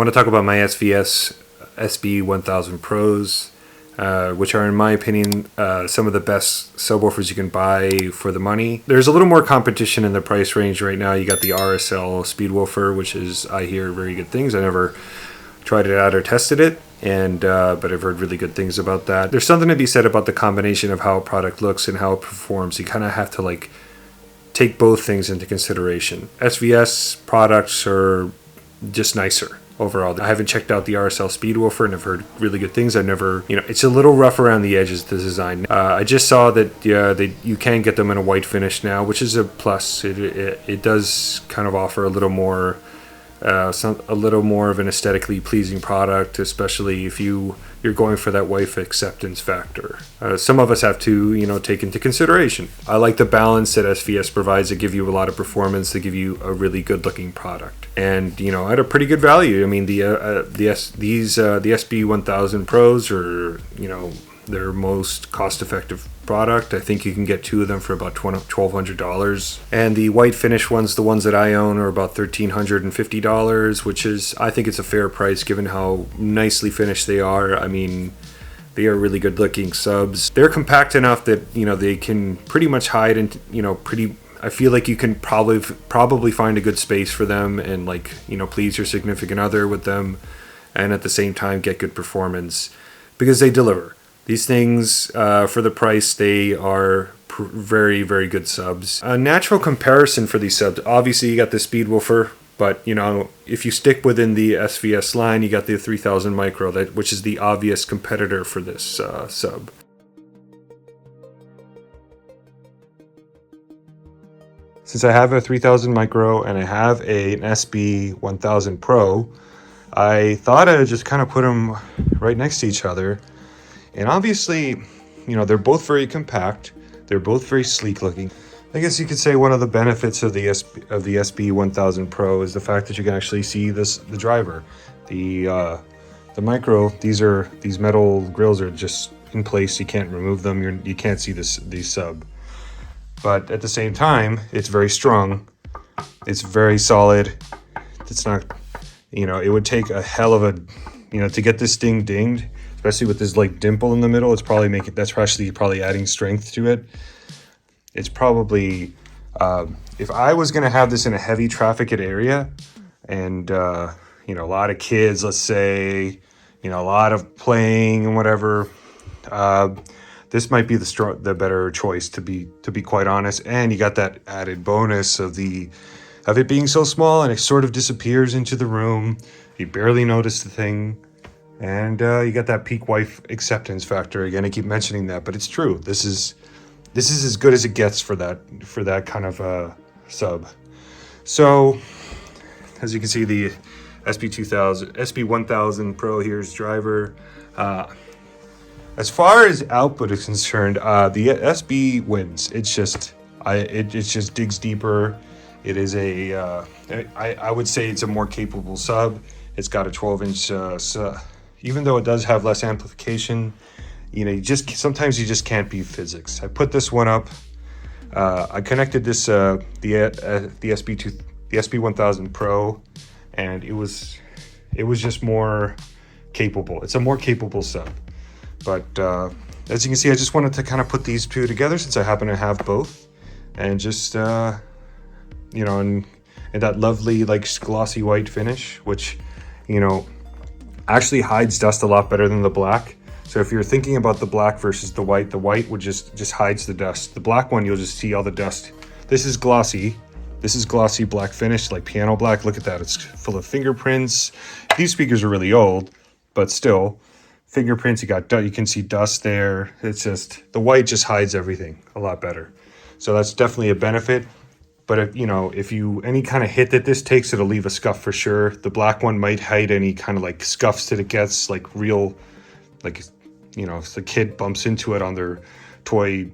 want to talk about my SVS SB1000 Pros, which are, in my opinion, some of the best subwoofers you can buy for the money. There's a little more competition in the price range right now. You got the RSL Speedwoofer, which is, I hear, very good things. I never tried it out or tested it, but I've heard really good things about that. There's something to be said about the combination of how a product looks and how it performs. You kind of have to take both things into consideration. SVS products are just nicer overall. I haven't checked out the RSL Speedwoofer and I've heard really good things. I've never, it's a little rough around the edges, the design. I just saw that you can get them in a white finish now, which is a plus. It does kind of offer a little more of an aesthetically pleasing product, especially if you're going for that wife acceptance factor. Some of us have to, take into consideration. I like the balance that SVS provides. They give you a lot of performance. They give you a really good looking product, and at a pretty good value. I mean, the SB1000 Pros are their most cost-effective product. I think you can get two of them for about $1,200, and the white finish ones, the ones that I own, are about $1,350, which is, I think it's a fair price given how nicely finished they are. I mean, they are really good looking subs. They're compact enough that they can pretty much hide and I feel like you can probably find a good space for them and please your significant other with them, and at the same time get good performance because they deliver. These things, for the price, they are very, very good subs. A natural comparison for these subs, obviously you got the Speedwoofer, but if you stick within the SVS line, you got the 3000 Micro, which is the obvious competitor for this sub. Since I have a 3000 Micro and I have an SB1000 Pro, I thought I would just kind of put them right next to each other. And obviously, they're both very compact. They're both very sleek looking. I guess you could say one of the benefits of the SB1000 Pro is the fact that you can actually see the driver. The Micro, these metal grills are just in place. You can't remove them. You can't see the sub. But at the same time, it's very strong. It's very solid. It's not, it would take a hell of a, to get this thing dinged. Especially with this dimple in the middle, that's probably adding strength to it. It's probably, if I was gonna have this in a heavy trafficked area, and a lot of kids, let's say, a lot of playing and whatever, this might be the better choice to be quite honest. And you got that added bonus of it being so small and it sort of disappears into the room. You barely notice the thing. And you got that peak wife acceptance factor. Again, I keep mentioning that, but it's true. This is as good as it gets for that kind of sub. So, as you can see, the SB1000 Pro, here's driver. As far as output is concerned, the SB wins. It just digs deeper. It is I would say it's a more capable sub. It's got a 12-inch. Even though it does have less amplification, sometimes you just can't beat physics. I put this one up. I connected this the SB1000 Pro, and it was just more capable. It's a more capable sub. But as you can see, I just wanted to kind of put these two together since I happen to have both, and just and that lovely glossy white finish, which actually hides dust a lot better than the black. So if you're thinking about the black versus the white would just hides the dust. The black one, you'll just see all the dust. This is glossy black finish, like piano black. Look at that, it's full of fingerprints. These speakers are really old, but still fingerprints. You can see dust there. It's just, the white just hides everything a lot better. So that's definitely a benefit. But if any kind of hit that this takes, it'll leave a scuff for sure. The black one might hide any kind of scuffs that it gets, if the kid bumps into it on their toy,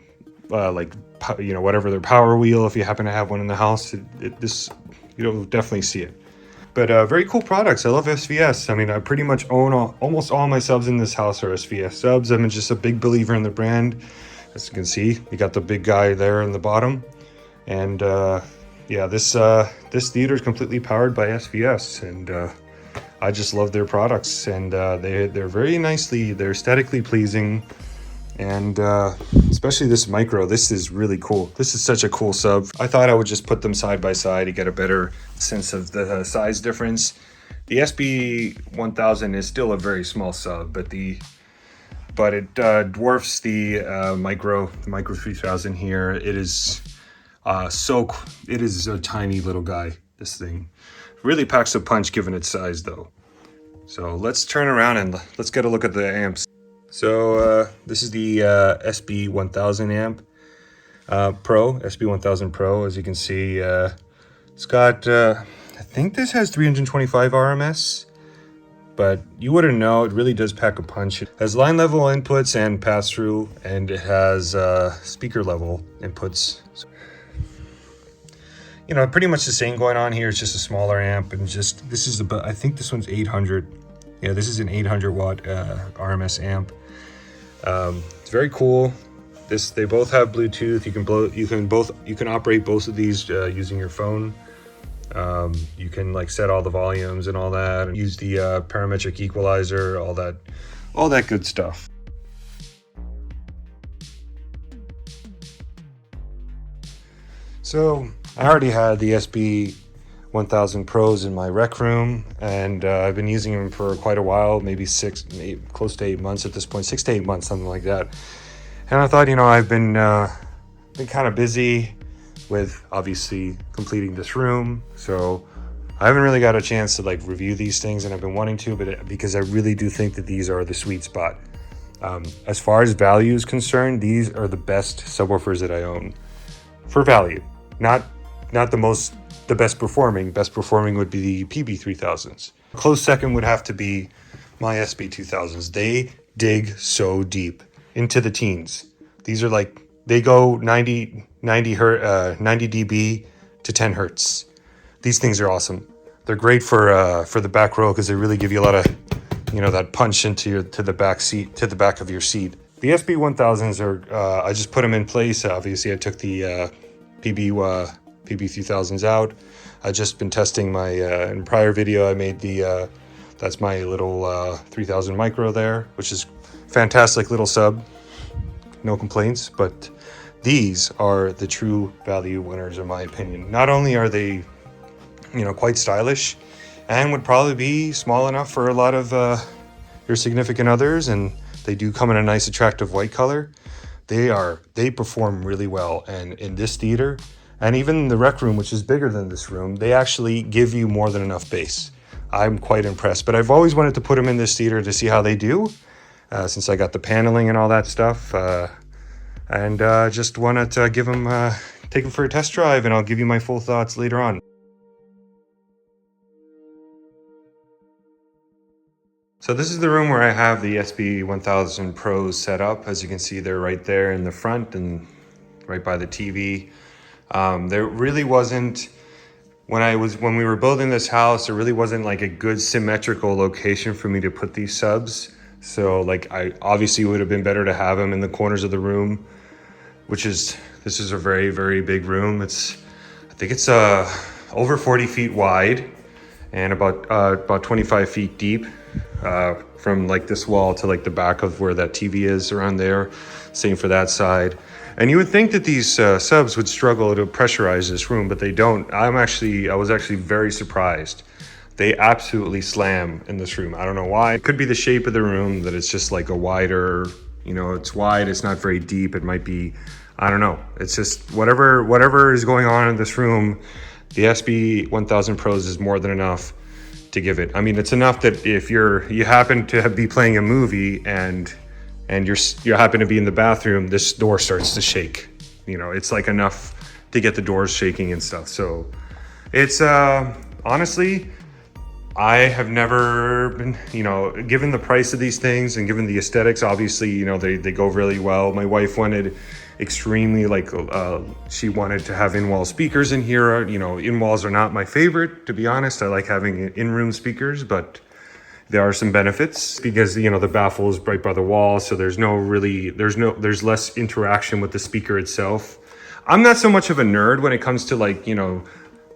whatever, their Power Wheel. If you happen to have one in the house, you'll definitely see it. But very cool products. I love SVS. I mean, I pretty much own almost all my subs in this house are SVS subs. I'm just a big believer in the brand. As you can see, you got the big guy there in the bottom. And this theater is completely powered by SVS, and I just love their products, and they're they're aesthetically pleasing. And especially this micro, this is really cool. This is such a cool sub. I thought I would just put them side by side to get a better sense of the size difference. The SB1000 is still a very small sub, but it dwarfs the micro 3000 here. It is it is a tiny little guy. This thing really packs a punch given its size, though. So let's turn around and let's get a look at the amps. So this is the SB1000 amp Pro, SB1000 Pro. As you can see, it's got, I think this has 325 RMS, but you wouldn't know. It really does pack a punch. It has line level inputs and pass through, and it has speaker level inputs. So, you know, pretty much the same going on here. It's just a smaller amp, and just this is about, I think this one's 800. Yeah, this is an 800 watt RMS amp. It's very cool. They both have Bluetooth. You can operate both of these using your phone. You can like set all the volumes and all that, and use the parametric equalizer, all that good stuff. So I already had the SB1000 Pros in my rec room, and I've been using them for quite a while, maybe close to 8 months at this point, 6 to 8 months, something like that. And I thought, you know, I've been kind of busy with obviously completing this room, so I haven't really got a chance to like review these things, and I've been wanting to, but because I really do think that these are the sweet spot. As far as value is concerned, these are the best subwoofers that I own for value. Not the best performing. Best performing would be the PB3000s. Close second would have to be my SB2000s. They dig so deep into the teens. These are like, they go 90 dB to 10 hertz. These things are awesome. They're great for the back row because they really give you a lot of, you know, that punch to the back of your seat. The SB1000s are, I just put them in place. Obviously I took the PB3000s out. I've just been testing my, in prior video I made that's my little 3000 micro there, which is fantastic little sub, no complaints, but these are the true value winners in my opinion. Not only are they, you know, quite stylish and would probably be small enough for a lot of your significant others, and they do come in a nice attractive white color. They perform really well, and in this theater, and even the rec room, which is bigger than this room, they actually give you more than enough bass. I'm quite impressed, but I've always wanted to put them in this theater to see how they do, since I got the paneling and all that stuff, and just wanted to take them for a test drive, and I'll give you my full thoughts later on. So this is the room where I have the SB1000 Pros set up. As you can see, they're right there in the front and right by the TV. There really wasn't, when we were building this house, there really wasn't like a good symmetrical location for me to put these subs. So like, I obviously would have been better to have them in the corners of the room, this is a very, very big room. I think it's over 40 feet wide and about 25 feet deep. From like this wall to like the back of where that TV is, around there. Same for that side. And you would think that these subs would struggle to pressurize this room, but they don't. I was actually very surprised. They absolutely slam in this room. I don't know why. It could be the shape of the room, that it's just like a wider, you know, it's wide, it's not very deep. It might be, I don't know. It's just whatever is going on in this room, the SB1000 Pros is more than enough to give it. I mean, it's enough that if you happen to be playing a movie and you happen to be in the bathroom, this door starts to shake. You know, it's like enough to get the doors shaking and stuff. So it's honestly, I have never been, you know, given the price of these things and given the aesthetics, obviously, you know, they go really well. My wife wanted extremely, like, she wanted to have in-wall speakers in here. You know, in-walls are not my favorite, to be honest. I like having in-room speakers, but there are some benefits because, you know, the baffle is right by the wall, so there's less interaction with the speaker itself. I'm not so much of a nerd when it comes to, like, you know,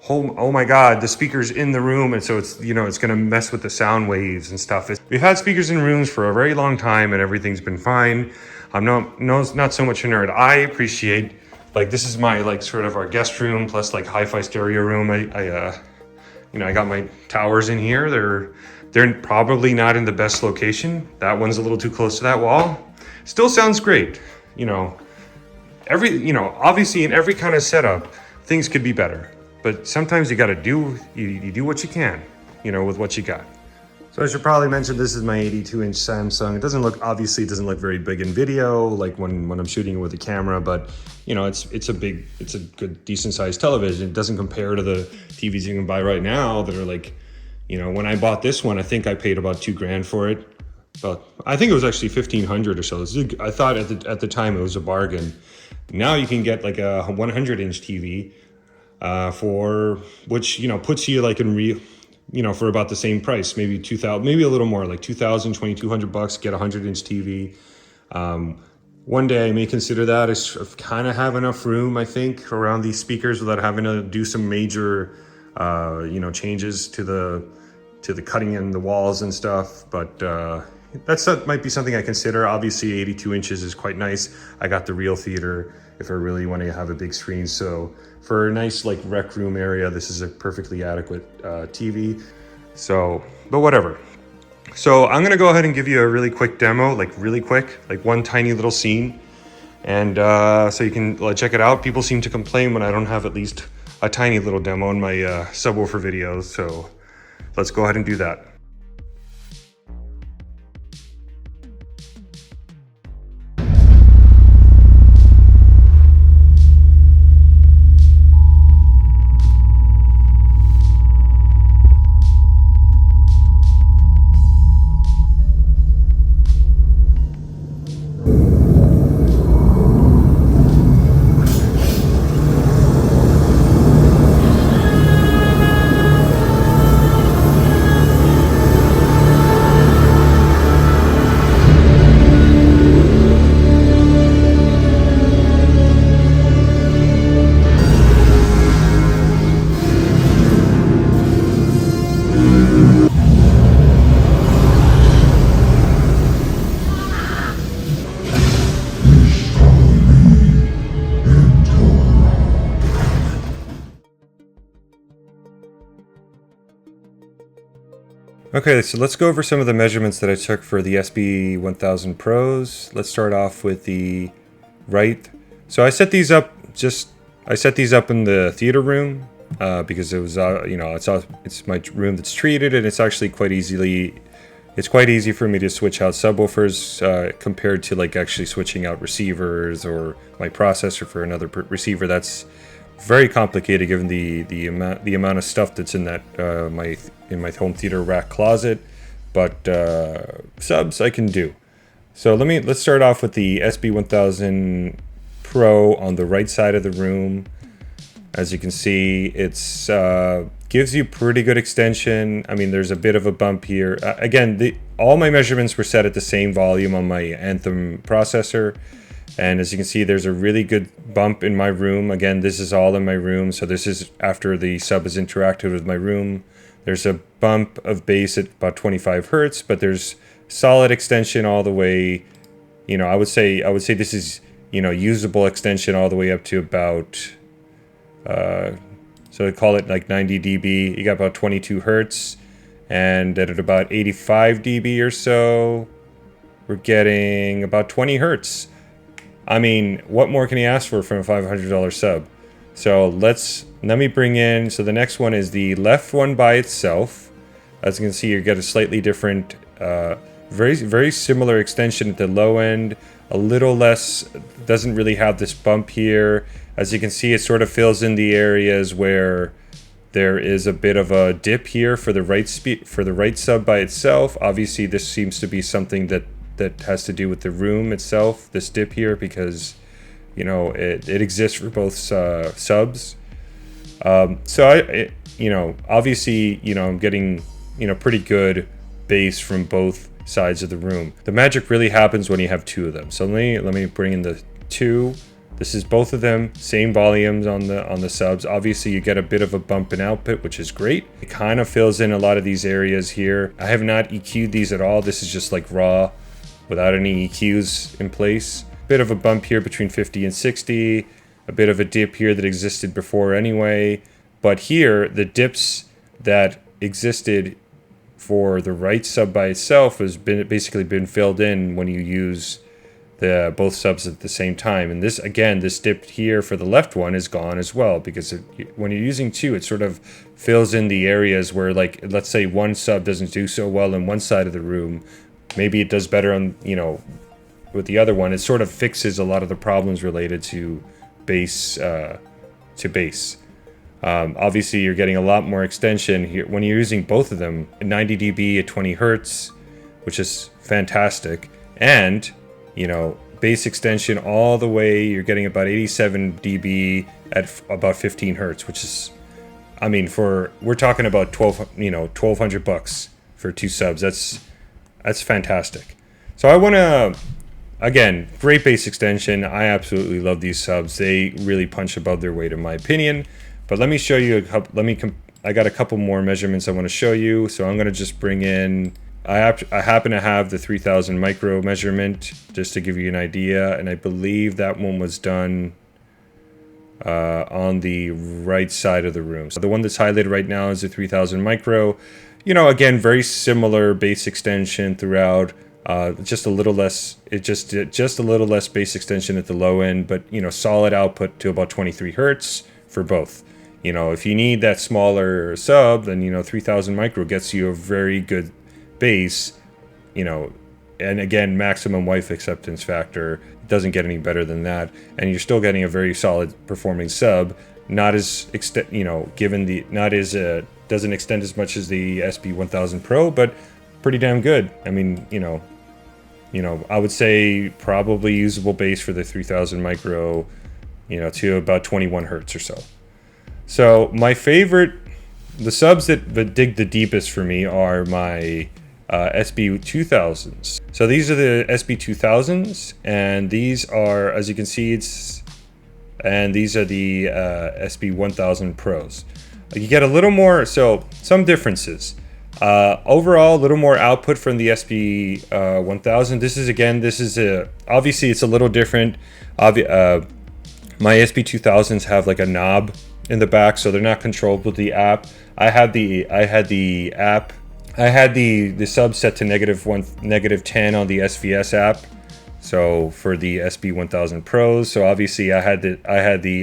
oh my God, the speaker's in the room. And so it's, you know, it's going to mess with the sound waves and stuff. We've had speakers in rooms for a very long time and everything's been fine. I'm not so much a nerd. I appreciate, like, this is my, like, sort of our guest room plus like hi-fi stereo room. You know, I got my towers in here. They're probably not in the best location. That one's a little too close to that wall. Still sounds great. You know, obviously in every kind of setup, things could be better. But sometimes you gotta you do what you can, you know, with what you got. So I should probably mention this is my 82-inch Samsung. Obviously it doesn't look very big in video, like when I'm shooting it with a camera, but you know, it's a good, decent sized television. It doesn't compare to the TVs you can buy right now that are like, you know, when I bought this one, I think I paid about $2,000 for it. But I think it was actually $1,500 or so. I thought at the time it was a bargain. Now you can get like a 100-inch TV for which, you know, puts you like in you know, for about the same price, maybe $2,000, maybe a little more, like $2,000, $2,200, get a 100-inch TV. One day I may consider that. I kind of have enough room, I think, around these speakers without having to do some major, you know, changes to the cutting in the walls and stuff. But that might be something I consider. Obviously 82 inches is quite nice. I got the real theater if I really want to have a big screen. So for a nice like rec room area, this is a perfectly adequate TV. So, but whatever. So I'm gonna go ahead and give you a really quick demo, like really quick, like one tiny little scene. And so you can check it out. People seem to complain when I don't have at least a tiny little demo in my subwoofer videos. So let's go ahead and do that. Okay, so let's go over some of the measurements that I took for the SB1000 Pros. Let's start off with the right. So I set these up in the theater room because it was you know, it's my room that's treated, and it's actually quite easy for me to switch out subwoofers compared to like actually switching out receivers or my processor for another receiver. That's very complicated given the amount of stuff that's in that in my home theater rack closet, but subs I can do. So let's start off with the SB1000 Pro on the right side of the room. As you can see, it's gives you pretty good extension. I mean, there's a bit of a bump here. Again, all my measurements were set at the same volume on my Anthem processor. And as you can see, there's a really good bump in my room. Again, this is all in my room. So this is after the sub has interacted with my room. There's a bump of bass at about 25 Hertz, but there's solid extension all the way. You know, I would say this is, you know, usable extension all the way up to about, so I call it like 90 dB. You got about 22 Hertz, and at about 85 dB or so, we're getting about 20 Hertz. I mean, what more can you ask for from a $500 sub? So let me bring in, so the next one is the left one by itself. As you can see, you get a slightly different, very similar extension at the low end, a little less, doesn't really have this bump here. As you can see, it sort of fills in the areas where there is a bit of a dip here for the right sub by itself. Obviously, this seems to be something that has to do with the room itself, this dip here, because, you know, it exists for both subs. So you know, obviously, you know, I'm getting, you know, pretty good bass from both sides of the room. The magic really happens when you have two of them. So let me bring in the two. This is both of them, same volumes on the subs. Obviously you get a bit of a bump in output, which is great. It kind of fills in a lot of these areas here. I have not EQ'd these at all. This is just like raw without any EQs in place. Bit of a bump here between 50 and 60, a bit of a dip here that existed before anyway. But here, the dips that existed for the right sub by itself has basically been filled in when you use both subs at the same time. And this, again, this dip here for the left one is gone as well, because when you're using two, it sort of fills in the areas where, like, let's say one sub doesn't do so well in one side of the room. Maybe it does better on, you know, with the other one. It sort of fixes a lot of the problems related to bass. Obviously, you're getting a lot more extension here when you're using both of them. 90 dB at 20 hertz, which is fantastic. And, you know, bass extension all the way, you're getting about 87 dB at about 15 hertz, which is, I mean, we're talking about $1,200 for two subs. That's fantastic. So I want to, again, great bass extension. I absolutely love these subs. They really punch above their weight, in my opinion. But let me show you a couple. I got a couple more measurements I want to show you. So I'm going to just bring in. I happen to have the 3000 micro measurement just to give you an idea, and I believe that one was done on the right side of the room. So the one that's highlighted right now is the 3000 micro. You know, again, very similar bass extension throughout. Just a little less. Just a little less bass extension at the low end, but you know, solid output to about 23 hertz for both. You know, if you need that smaller sub, then, you know, 3000 micro gets you a very good bass, you know, and again, maximum wife acceptance factor. It doesn't get any better than that. And you're still getting a very solid performing sub, not as, doesn't extend as much as the SB1000 Pro, but pretty damn good. I mean, you know, I would say probably usable bass for the 3000 micro, you know, to about 21 hertz or so. So my favorite, the subs that dig the deepest for me are my SB2000s. So these are the SB2000s, and these are, as you can see, these are the SB1000 Pros. You get a little more, so some differences. Overall, a little more output from the SB1000. This is obviously it's a little different. My SB2000s have like a knob in the back, so they're not controlled with the app. I had the sub set to -10 on the SVS app. So for the SB1000 Pros, so obviously I had the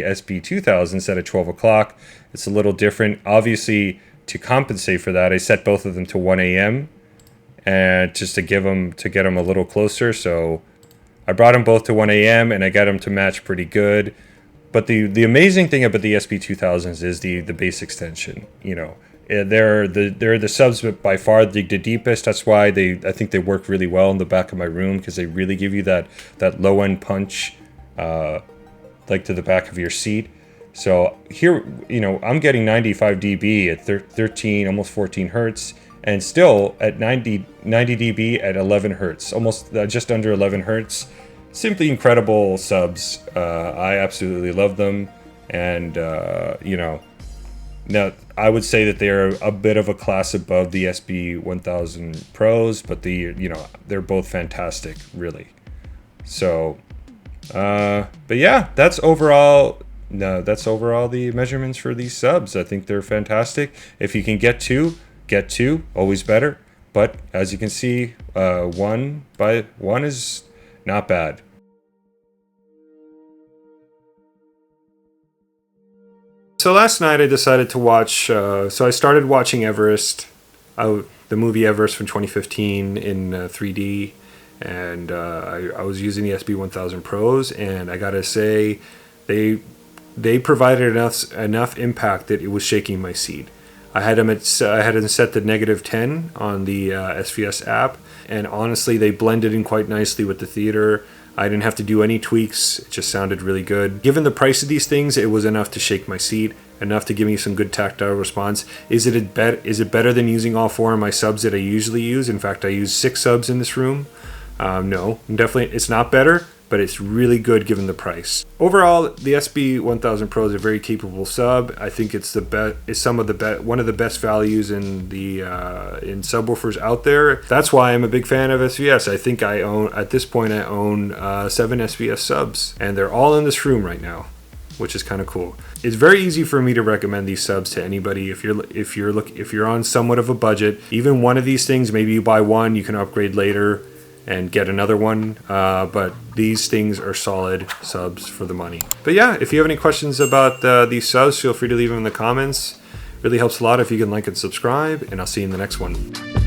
SB2000 set at 12 o'clock. It's a little different. Obviously, to compensate for that, I set both of them to 1 a.m. and just to get them a little closer. So I brought them both to 1 a.m. and I got them to match pretty good. But the amazing thing about the SB2000s is the bass extension. You know, they're the subs by far the deepest. That's why I think they work really well in the back of my room, because they really give you that low end punch, like to the back of your seat. So here, you know, I'm getting 95 dB at 13, almost 14 hertz, and still at 90 dB at 11 hertz, almost just under 11 hertz. Simply incredible subs. I absolutely love them, and you know, now I would say that they're a bit of a class above the SB1000 Pros, but they're both fantastic, really. So, but yeah, that's overall the measurements for these subs. I think they're fantastic. If you can get two, always better. But as you can see, one is not bad. So last night I decided to watch, so I started watching Everest, the movie Everest from 2015 in 3D, and I was using the SB1000 Pros, and I gotta say, they provided enough impact that it was shaking my seat. I had them set to -10 on the SVS app, and honestly, they blended in quite nicely with the theater. I didn't have to do any tweaks. It just sounded really good. Given the price of these things, it was enough to shake my seat, enough to give me some good tactile response. Is it better than using all four of my subs that I usually use? In fact, I use 6 subs in this room. No, definitely it's not better, but it's really good given the price. Overall, the SB1000 Pro is a very capable sub. I think it's the best. It's one of the best values in the in subwoofers out there. That's why I'm a big fan of SVS. I think at this point I own 7 SVS subs, and they're all in this room right now, which is kind of cool. It's very easy for me to recommend these subs to anybody if you're on somewhat of a budget. Even one of these things, maybe you buy one, you can upgrade later and get another one, but these things are solid subs for the money. But yeah, if you have any questions about these subs, feel free to leave them in the comments. Really helps a lot if you can like and subscribe, and I'll see you in the next one.